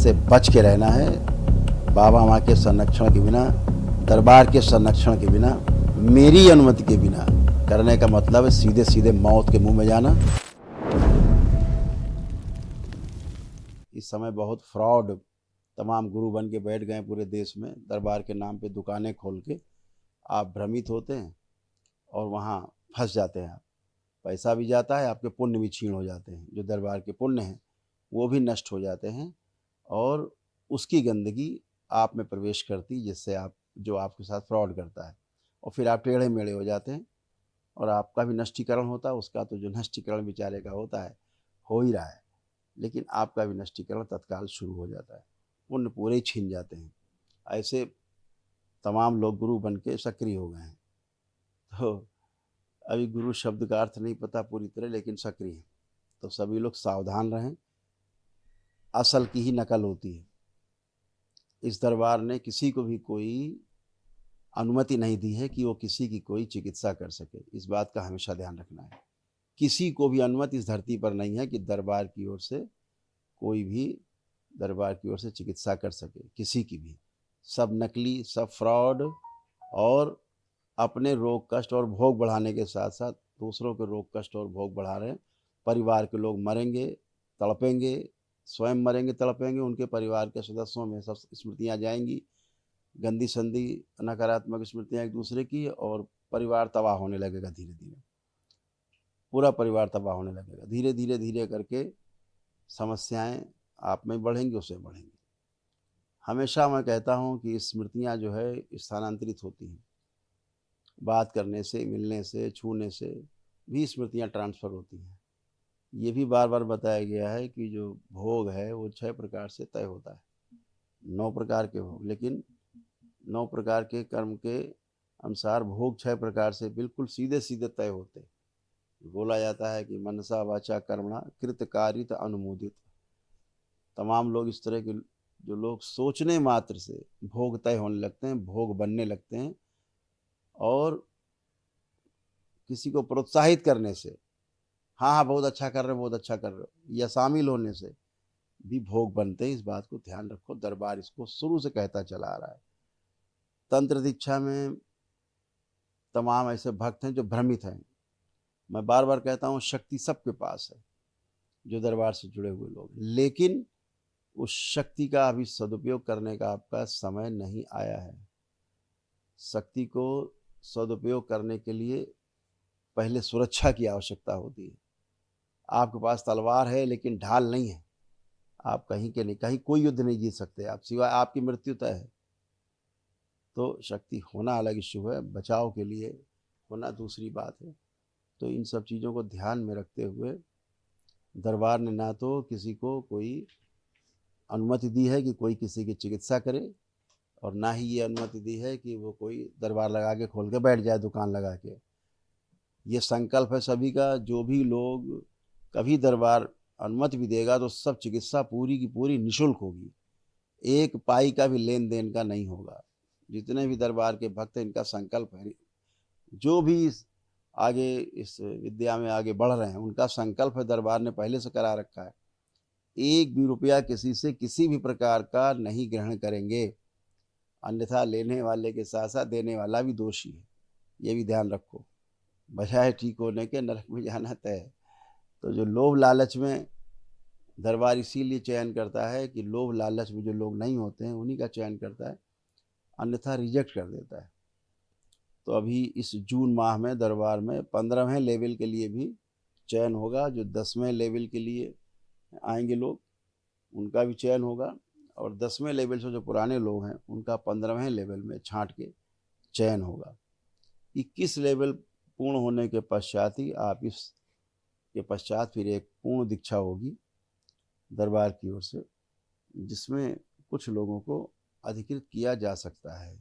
से बच के रहना है। बाबा माँ के संरक्षण के बिना, दरबार के संरक्षण के बिना, मेरी अनुमति के बिना करने का मतलब है सीधे सीधे मौत के मुंह में जाना। इस समय बहुत फ्रॉड तमाम गुरु बन के बैठ गए पूरे देश में, दरबार के नाम पे दुकानें खोल के आप भ्रमित होते हैं और वहाँ फंस जाते हैं। आप पैसा भी जाता है, आपके पुण्य भी छीन हो जाते हैं। जो दरबार के पुण्य हैं वो भी नष्ट हो जाते हैं और उसकी गंदगी आप में प्रवेश करती, जिससे आप जो आपके साथ फ्रॉड करता है और फिर आप टेढ़े मेढ़े हो जाते हैं और आपका भी नष्टीकरण होता है। उसका तो जो नष्टीकरण बेचारे का होता है हो ही रहा है, लेकिन आपका भी नष्टीकरण तत्काल शुरू हो जाता है, पुण्य पूरे ही छीन जाते हैं। ऐसे तमाम लोग गुरु बन के सक्रिय हो गए हैं। तो अभी गुरु शब्द का अर्थ नहीं पता पूरी तरह, लेकिन सक्रिय हैं। तो सभी लोग सावधान रहें, असल की ही नकल होती है। इस दरबार ने किसी को भी कोई अनुमति नहीं दी है कि वो किसी की कोई चिकित्सा कर सके। इस बात का हमेशा ध्यान रखना है। किसी को भी अनुमति इस धरती पर नहीं है कि दरबार की ओर से कोई भी दरबार की ओर से चिकित्सा कर सके, किसी की भी। सब नकली, सब फ्रॉड और अपने रोग कष्ट और भोग बढ़ाने के साथ साथ दूसरों के रोग कष्ट और भोग बढ़ा रहे हैं। परिवार के लोग मरेंगे, तड़पेंगे, स्वयं मरेंगे, तड़पेंगे, उनके परिवार के सदस्यों में सब स्मृतियाँ जाएंगी, गंदी संदी नकारात्मक स्मृतियाँ एक दूसरे की, और परिवार तबाह होने लगेगा। धीरे धीरे पूरा परिवार तबाह होने लगेगा। धीरे धीरे धीरे करके समस्याएं आप में बढ़ेंगी, उससे बढ़ेंगी। हमेशा मैं कहता हूं कि स्मृतियां जो है स्थानांतरित होती हैं। बात करने से, मिलने से, छूने से भी स्मृतियां ट्रांसफ़र होती हैं। ये भी बार बार बताया गया है कि जो भोग है वो 6 प्रकार से तय होता है। 9 प्रकार के भोग, लेकिन 9 प्रकार के कर्म के अनुसार भोग 6 प्रकार से बिल्कुल सीधे सीधे तय होते हैं। बोला जाता है कि मनसा वाचा कर्मणा कृतकारित अनुमोदित। तमाम लोग इस तरह के जो लोग सोचने मात्र से भोग तय होने लगते हैं, भोग बनने लगते हैं, और किसी को प्रोत्साहित करने से, हाँ हाँ बहुत अच्छा कर रहे हो, बहुत अच्छा कर रहे हो, या शामिल होने से भी भोग बनते हैं। इस बात को ध्यान रखो। दरबार इसको शुरू से कहता चला आ रहा है। तंत्र दीक्षा में तमाम ऐसे भक्त हैं जो भ्रमित हैं। मैं बार बार कहता हूँ शक्ति सबके पास है, जो दरबार से जुड़े हुए लोग, लेकिन उस शक्ति का अभी सदुपयोग करने का आपका समय नहीं आया है। शक्ति को सदुपयोग करने के लिए पहले सुरक्षा की आवश्यकता होती है। आपके पास तलवार है लेकिन ढाल नहीं है, आप कहीं के नहीं, कहीं कोई युद्ध नहीं जीत सकते आप, सिवाय आपकी मृत्यु तय है। तो शक्ति होना अलग इश्यू है, बचाव के लिए होना दूसरी बात है। तो इन सब चीज़ों को ध्यान में रखते हुए दरबार ने ना तो किसी को कोई अनुमति दी है कि कोई किसी की चिकित्सा करे, और ना ही ये अनुमति दी है कि वो कोई दरबार लगा के खोल के बैठ जाए, दुकान लगा के। ये संकल्प है सभी का। जो भी लोग कभी दरबार अनुमति भी देगा तो सब चिकित्सा पूरी की पूरी निःशुल्क होगी, एक पाई का भी लेन देन का नहीं होगा। जितने भी दरबार के भक्त हैं, इनका संकल्प है। जो भी आगे इस विद्या में आगे बढ़ रहे हैं, उनका संकल्प है, दरबार ने पहले से करा रखा है, एक भी रुपया किसी से किसी भी प्रकार का नहीं ग्रहण करेंगे, अन्यथा लेने वाले के साथ साथ देने वाला भी दोषी है। ये भी ध्यान रखो। बजाय ठीक होने के नरक में जाना तय है। तो जो लोभ लालच में दरबार इसीलिए चयन करता है कि लोभ लालच में जो लोग नहीं होते हैं उन्हीं का चयन करता है, अन्यथा रिजेक्ट कर देता है। तो अभी इस जून माह में दरबार में 15वें लेवल के लिए भी चयन होगा। जो 10वें लेवल के लिए आएंगे लोग, उनका भी चयन होगा, और 10वें लेवल से जो पुराने लोग हैं उनका 15वें लेवल में छांट के चयन होगा। 21 लेवल पूर्ण होने के पश्चात ही आप इसके पश्चात फिर एक पूर्ण दीक्षा होगी दरबार की ओर से, जिसमें कुछ लोगों को अधिकृत किया जा सकता है।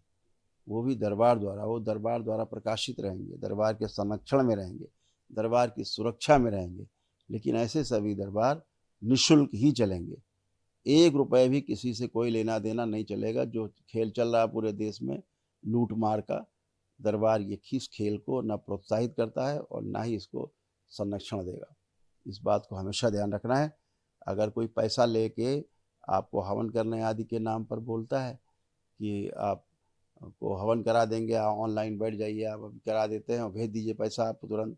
वो भी दरबार द्वारा, वो दरबार द्वारा प्रकाशित रहेंगे, दरबार के संरक्षण में रहेंगे, दरबार की सुरक्षा में रहेंगे। लेकिन ऐसे सभी दरबार निःशुल्क ही चलेंगे, 1 रुपये भी किसी से कोई लेना देना नहीं चलेगा। जो खेल चल रहा है पूरे देश में लूट मार का, दरबार ये इस खेल को न प्रोत्साहित करता है और ना ही इसको संरक्षण देगा। इस बात को हमेशा ध्यान रखना है। अगर कोई पैसा लेके आपको हवन करने आदि के नाम पर बोलता है कि आप को हवन करा देंगे, आप ऑनलाइन बैठ जाइए, आप अभी करा देते हैं और भेज दीजिए पैसा, आपको तुरंत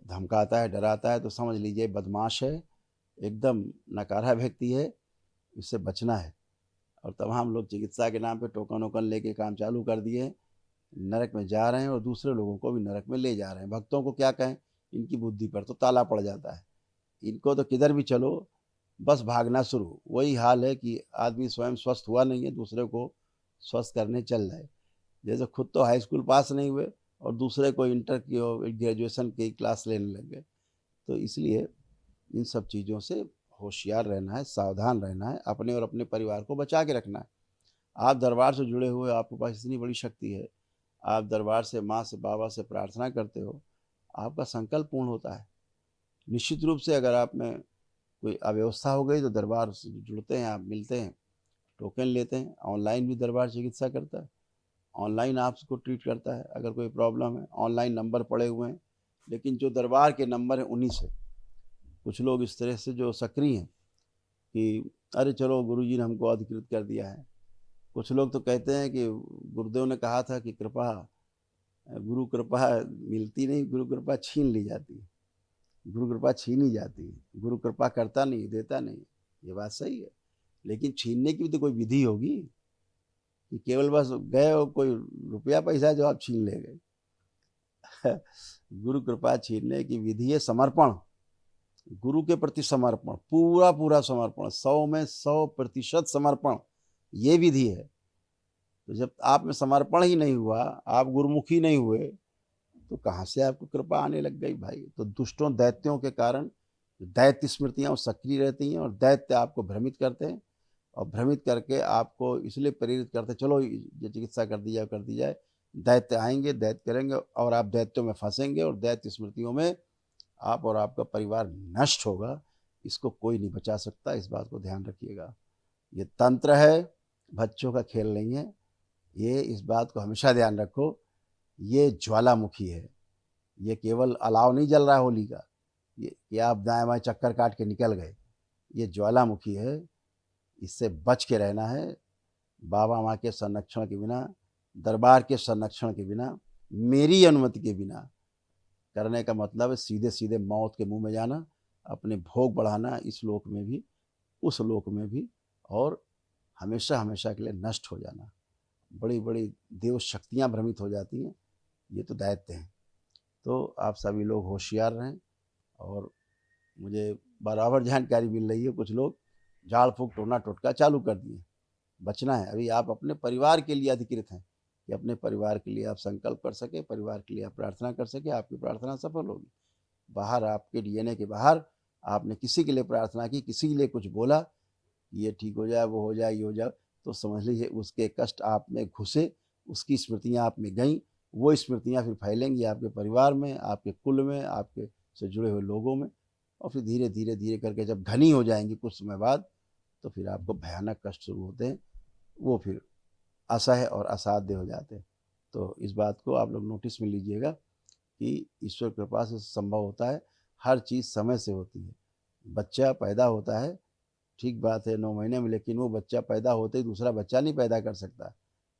धमकाता है, डराता है, तो समझ लीजिए बदमाश है, एकदम नकारा व्यक्ति है, इससे बचना है। और तमाम लोग चिकित्सा के नाम पे टोकन वोकन लेके काम चालू कर दिए हैं, नरक में जा रहे हैं और दूसरे लोगों को भी नरक में ले जा रहे हैं। भक्तों को क्या कहें, इनकी बुद्धि पर तो ताला पड़ जाता है, इनको तो किधर भी चलो बस भागना शुरू। वही हाल है कि आदमी स्वयं स्वस्थ हुआ नहीं है, दूसरे को स्वस्थ करने चल जाए। जैसे खुद तो हाई स्कूल पास नहीं हुए और दूसरे को इंटर की और ग्रेजुएशन की क्लास लेने लग गए। तो इसलिए इन सब चीज़ों से होशियार रहना है, सावधान रहना है, अपने और अपने परिवार को बचा के रखना है। आप दरबार से जुड़े हुए, आपके पास इतनी बड़ी शक्ति है, आप दरबार से माँ से बाबा से प्रार्थना करते हो, आपका संकल्प पूर्ण होता है। निश्चित रूप से अगर आप में कोई अव्यवस्था हो गई तो दरबार से जुड़ते हैं, आप मिलते हैं, टोकन लेते हैं। ऑनलाइन भी दरबार चिकित्सा करता है, ऑनलाइन आपको ट्रीट करता है। अगर कोई प्रॉब्लम है, ऑनलाइन नंबर पड़े हुए हैं, लेकिन जो दरबार के नंबर हैं उन्हीं से। कुछ लोग इस तरह से जो सक्रिय हैं कि अरे चलो गुरुजी ने हमको अधिकृत कर दिया है। कुछ लोग तो कहते हैं कि गुरुदेव ने कहा था कि कृपा, गुरु कृपा मिलती नहीं, गुरु कृपा छीन ली जाती है। गुरु कृपा छीनी जाती है, गुरु कृपा करता नहीं, देता नहीं। ये बात सही है, लेकिन छीनने की भी तो कोई विधि होगी कि केवल बस गए हो, कोई रुपया पैसा जो आप छीन ले गए। गुरु कृपा छीनने की विधि है समर्पण, गुरु के प्रति समर्पण, पूरा पूरा समर्पण, 100 में 100% समर्पण, ये विधि है। तो जब आप में समर्पण ही नहीं हुआ, आप गुरुमुखी नहीं हुए, तो कहाँ से आपको कृपा आने लग गई भाई। तो दुष्टों दैत्यों के कारण दैत्य स्मृतियाँ सक्रिय रहती हैं और दैत्य आपको भ्रमित करते हैं, और भ्रमित करके आपको इसलिए प्रेरित करते चलो ये चिकित्सा कर दी जाए। दैत्य आएंगे, दैत्य करेंगे और आप दैत्यों में फंसेंगे और दैत्य स्मृतियों में आप और आपका परिवार नष्ट होगा। इसको कोई नहीं बचा सकता, इस बात को ध्यान रखिएगा। ये तंत्र है, बच्चों का खेल नहीं है। ये इस बात को हमेशा ध्यान रखो, ये ज्वालामुखी है। ये केवल अलाव नहीं जल रहा है होली का, ये आप दाएं बाएं चक्कर काट के निकल गए। ये ज्वालामुखी है, इससे बच के रहना है। बाबा माँ के संरक्षण के बिना, दरबार के संरक्षण के बिना, मेरी अनुमति के बिना करने का मतलब है सीधे सीधे मौत के मुंह में जाना, अपने भोग बढ़ाना, इस लोक में भी उस लोक में भी, और हमेशा हमेशा के लिए नष्ट हो जाना। बड़ी बड़ी देव शक्तियाँ भ्रमित हो जाती हैं, ये तो दैत्य हैं। तो आप सभी लोग होशियार रहें। और मुझे बराबर जानकारी मिल रही है, कुछ लोग झाड़ फूक टोना टोटका चालू कर दिए। बचना है। अभी आप अपने परिवार के लिए अधिकृत हैं कि अपने परिवार के लिए आप संकल्प कर सके, परिवार के लिए आप प्रार्थना कर सके, आपकी प्रार्थना सफल होगी। बाहर आपके डीएनए के बाहर आपने किसी के लिए प्रार्थना की, किसी के लिए कुछ बोला, ये ठीक हो जाए, वो हो जाए, ये हो जाए, तो समझ लीजिए उसके कष्ट आप में घुसे, उसकी स्मृतियाँ आप में गईं। वो स्मृतियाँ फिर फैलेंगी आपके परिवार में, आपके कुल में, आपके से जुड़े हुए लोगों में, और फिर धीरे धीरे धीरे करके जब घनी हो जाएंगी कुछ समय बाद, तो फिर आपको भयानक कष्ट शुरू होते हैं, वो फिर असह्य और असाध्य हो जाते हैं। तो इस बात को आप लोग नोटिस में लीजिएगा कि ईश्वर कृपा से संभव होता है, हर चीज़ समय से होती है। बच्चा पैदा होता है, ठीक बात है 9 महीने में, लेकिन वो बच्चा पैदा होते ही दूसरा बच्चा नहीं पैदा कर सकता।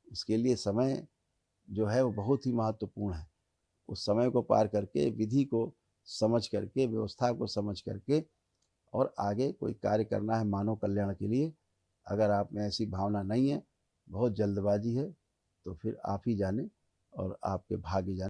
उसके लिए समय जो है वो बहुत ही महत्वपूर्ण है। उस समय को पार करके, विधि को समझ करके, व्यवस्था को समझ करके और आगे कोई कार्य करना है मानव कल्याण के लिए। अगर आप में ऐसी भावना नहीं है, बहुत जल्दबाजी है, तो फिर आप ही जाने और आपके भाग्य जाने।